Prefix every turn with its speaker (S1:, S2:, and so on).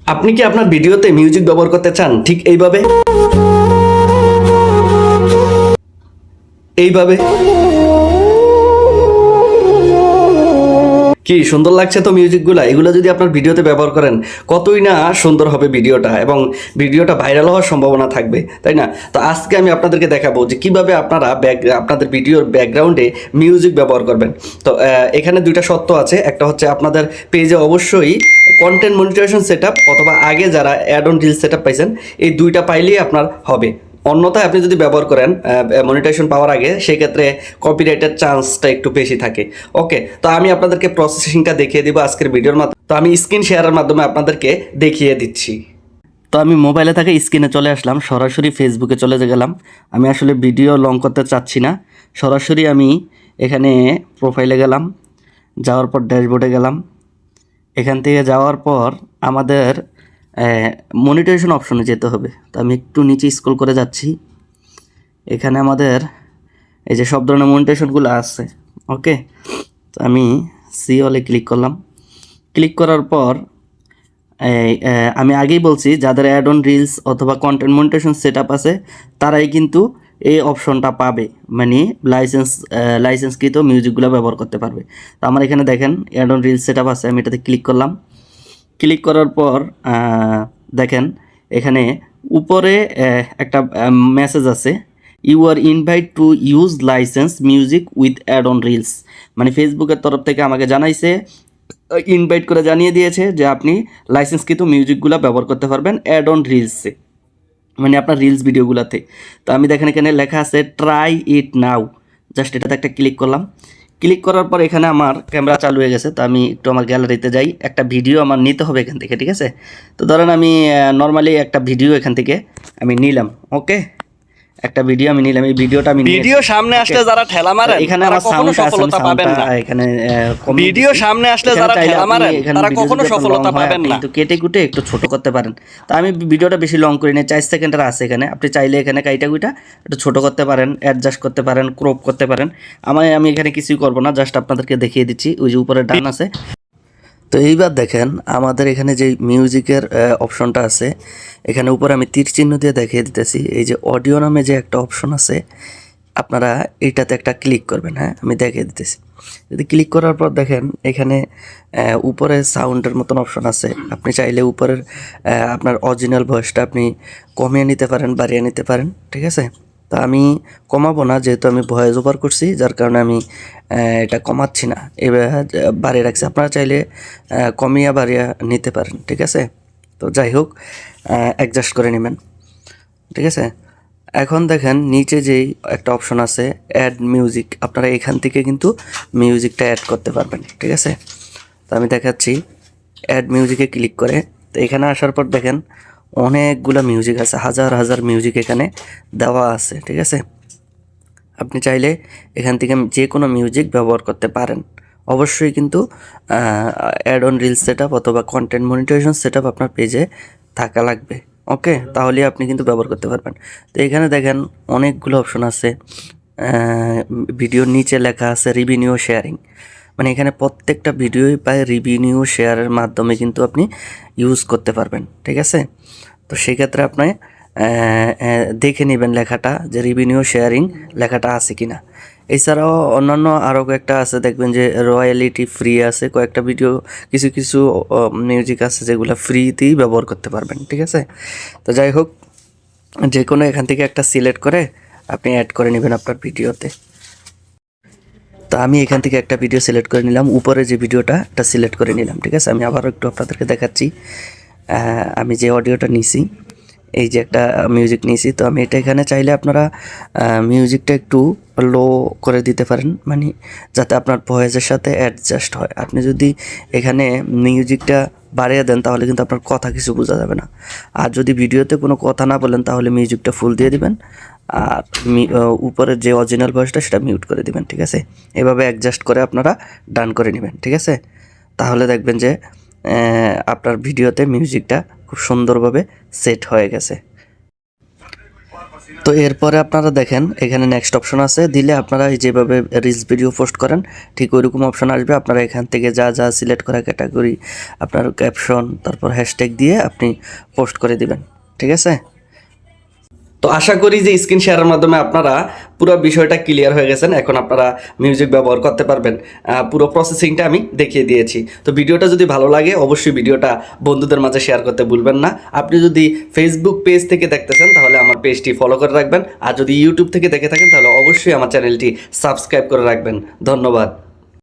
S1: আপনি কি আপনার ভিডিওতে মিউজিক ব্যবহার করতে চান ঠিক এইভাবে এইভাবে কি সুন্দর লাগছে তো মিউজিকগুলো। এগুলো যদি আপনার ভিডিওতে ব্যবহার করেন কতই না সুন্দর হবে ভিডিওটা, এবং ভিডিওটা ভাইরাল হওয়ার সম্ভাবনা থাকবে, তাই না? তো আজকে আমি আপনাদেরকে দেখাবো যে কিভাবে আপনারা আপনাদের ভিডিওর ব্যাকগ্রাউন্ডে মিউজিক ব্যবহার করবেন। তো এখানে দুইটা শর্ত আছে। একটা হচ্ছে আপনাদের পেজে অবশ্যই কন্টেন্ট মনিটাইজেশন সেটআপ অথবা আগে যারা অ্যাড অন রিল সেটআপ পাইছেন এই দুইটা পাইলেই আপনার হবে। অন্যথায় আপনি যদি ব্যবহার করেন মনিটাইজেশন পাওয়ার আগে, সেই ক্ষেত্রে কপিরাইটের চান্সটা একটু বেশি থাকে। ওকে, তো আমি আপনাদেরকে প্রসেসিংটা দেখিয়ে দিব আজকের ভিডিওর মাধ্যমে। তো আমি স্ক্রিন শেয়ারের মাধ্যমে আপনাদেরকে দেখিয়ে দিচ্ছি। তো আমি মোবাইলে থেকে স্ক্রিনে চলে আসলাম, সরাসরি ফেসবুকে চলে গেলাম। আমি আসলে ভিডিও লং করতে চাচ্ছি না, সরাসরি আমি এখানে প্রোফাইলে গেলাম, যাওয়ার পর ড্যাশবোর্ডে গেলাম। এখান থেকে যাওয়ার পর আমাদের মনিটাইজেশন অপশনে যেতে হবে। তো আমি একটু নিচে স্ক্রল করে যাচ্ছি। এখানে আমাদের এই যে সব ধরনের মনিটাইজেশনগুলো আছে। ওকে, তো আমি সি অলে ক্লিক করলাম। ক্লিক করার পর আমি আগেই বলছি যাদের অ্যাড অন রিলস অথবা কন্টেন্ট মনিটাইজেশন সেট আপ আছে তারাই কিন্তু এই অপশনটা পাবে, মানে লাইসেন্সকৃত মিউজিকগুলো ব্যবহার করতে পারবে। তো আমার এখানে দেখেন add on reels set up আছে, আমি এটাতে ক্লিক করলাম। ক্লিক করার পর দেখেন এখানে উপরে একটা মেসেজ আছে, you are invite to use licence music with add on reels. মানে ফেসবুকের তরফ থেকে আমাকে জানাইছে, ইনভাইট করে জানিয়ে দিয়েছে যে আপনি লাইসেন্সকৃত মিউজিকগুলো ব্যবহার করতে পারবেন অ্যাড অন রিলসে, মানে আপনার রিলস ভিডিওগুলোতে। তো আমি দেখেন এখানে লেখা আছে ট্রাই ইট নাও, জাস্ট এটাতে একটা ক্লিক করলাম। ক্লিক করার পর এখানে আমার ক্যামেরা চালু হয়ে গেছে। তো আমি একটু আমার গ্যালারিতে যাই, একটা ভিডিও আমার নিতে হবে এখান থেকে, ঠিক আছে? তো ধরেন আমি নর্মালি একটা ভিডিও এখান থেকে আমি নিলাম। ওকে, একটা ভিডিও আমি নিলাম, এই ভিডিওটা আমি
S2: ভিডিও সামনে আসলে যারা ঠেলা মারেন
S1: এখানে
S2: তারা
S1: আমার
S2: কখনো সফলতা পাবেন না।
S1: এখানে
S2: ভিডিও সামনে আসলে যারা ঠেলা মারেন তারা কখনো সফলতা পাবেন না।
S1: কিন্তু কেটে কুটে একটু ছোট করতে পারেন। তো আমি ভিডিওটা বেশি লং করি না, 4 সেকেন্ডের আছে এখানে। আপনি চাইলে এখানে কাইটা কুইটা একটু ছোট করতে পারেন, অ্যাডজাস্ট করতে পারেন, ক্রপ করতে পারেন। আমি এখানে কিছুই করব না, জাস্ট আপনাদেরকে দেখিয়ে দিচ্ছি। ওই যে উপরে ডান আছে। তো এইবার দেখেন আমাদের এখানে যে মিউজিকের অপশনটা আছে, এখানে উপরে আমি তীর চিহ্ন দিয়ে দেখিয়ে দিতেছি। এই যে অডিও নামে যে একটা অপশন আছে, আপনারা এইটাতে একটা ক্লিক করবেন। হ্যাঁ, আমি দেখিয়ে দিতেছি। যদি ক্লিক করার পর দেখেন এখানে উপরে সাউন্ডের মতন অপশন আছে। আপনি চাইলে উপরের আপনার অরিজিনাল ভয়েসটা আপনি কমিয়ে নিতে পারেন, বাড়িয়ে নিতে পারেন, ঠিক আছে? তা আমি কমাবো না, যেহেতু আমি ভয়েস ওভার করছি, যার কারণে আমি এটা কমাচ্ছি না, এবার বাড়িয়ে রাখছি। আপনারা চাইলে কমিয়ে বাড়িয়ে নিতে পারেন, ঠিক আছে? তো যাই হোক, অ্যাডজাস্ট করে নেবেন, ঠিক আছে? এখন দেখেন নিচে যেই একটা অপশন আছে অ্যাড মিউজিক, আপনারা এখান থেকে কিন্তু মিউজিকটা অ্যাড করতে পারবেন, ঠিক আছে? তো আমি দেখাচ্ছি অ্যাড মিউজিকে ক্লিক করে। তো এখানে আসার পর দেখেন অনেকগুলো মিউজিক আছে, হাজার হাজার মিউজিক এখানে দেওয়া আছে, ঠিক আছে? আপনি চাইলে এখান থেকে যে কোনো মিউজিক ব্যবহার করতে পারেন। অবশ্যই কিন্তু add on reels set up অথবা কন্টেন্ট মনিটাইজেশন সেট আপ আপনার পেজে থাকা লাগবে। ওকে, তাহলে আপনি কিন্তু ব্যবহার করতে পারবেন। তো এখানে দেখেন অনেকগুলো অপশন আছে। ভিডিওর নিচে লেখা আছে রিভিনিউ শেয়ারিং, মানে এখানে প্রত্যেকটা ভিডিওই পায় রিভিনিউ শেয়ারের মাধ্যমে কিন্তু আপনি ইউজ করতে পারবেন, ঠিক আছে? তো সেক্ষেত্রে আপনি দেখে নেবেন লেখাটা যে রিভিনিউ শেয়ারিং লেখাটা আছে কিনা। এছাড়াও অন্যান্য আরও কয়েকটা আছে, দেখবেন যে রয়্যালিটি ফ্রি আছে কয়েকটা ভিডিও, কিছু কিছু মিউজিক আছে যেগুলো ফ্রিতেই ব্যবহার করতে পারবেন, ঠিক আছে? তো যাই হোক, যে কোনো এখান থেকে একটা সিলেক্ট করে আপনি অ্যাড করে নেবেন আপনার ভিডিওতে। তো আমি এখান থেকে একটা ভিডিও সিলেক্ট করে নিলাম, উপরে যে ভিডিওটা এটা সিলেক্ট করে নিলাম, ঠিক আছে? আমি আবারও একটু আপনাদেরকে দেখাচ্ছি। আমি যে অডিওটা নিছি, এই যে একটা মিউজিক নিয়েছি, তো আমি এটা এখানে চাইলে আপনারা মিউজিকটা একটু লো করে দিতে পারেন, মানে যাতে আপনার ভয়েসের সাথে অ্যাডজাস্ট হয়। আপনি যদি এখানে মিউজিকটা বাড়িয়ে দেন তাহলে কিন্তু আপনার কথা কিছু বোঝা যাবে না। আর যদি ভিডিওতে কোনো কথা না বলেন তাহলে মিউজিকটা ফুল দিয়ে দিবেন, আর উপরের যে অরিজিনাল ভয়েসটা সেটা মিউট করে দিবেন, ঠিক আছে? এভাবে অ্যাডজাস্ট করে আপনারা ডান করে নেবেন, ঠিক আছে? তাহলে দেখবেন যে আপনার ভিডিওতে মিউজিকটা খুব সুন্দরভাবে সেট হয়ে গেছে। তো এরপরে আপনারা দেখেন এখানে নেক্সট অপশন আছে, দিলে আপনারা যেভাবে রিলস ভিডিও পোস্ট করেন ঠিক ওইরকম অপশন আসবে। আপনারা এখান থেকে যা যা সিলেক্ট করা ক্যাটাগরি, আপনার ক্যাপশন, তারপর হ্যাশট্যাগ দিয়ে আপনি পোস্ট করে দিবেন, ঠিক আছে। তো আশা করি যে স্ক্রিন শেয়ারের মাধ্যমে আপনারা পুরো বিষয়টা ক্লিয়ার হয়ে গেছেন। এখন আপনারা মিউজিক ব্যবহার করতে পারবেন। পুরো প্রসেসিংটা আমি দেখিয়ে দিয়েছি। তো ভিডিওটা যদি ভালো লাগে অবশ্যই ভিডিওটা বন্ধুদের মাঝে শেয়ার করতে ভুলবেন না। আপনি যদি ফেসবুক পেজ থেকে দেখতেছেন তাহলে আমার পেজটি ফলো করে রাখবেন, আর যদি ইউটিউব থেকে দেখে থাকেন তাহলে অবশ্যই আমার চ্যানেলটি সাবস্ক্রাইব করে রাখবেন। ধন্যবাদ।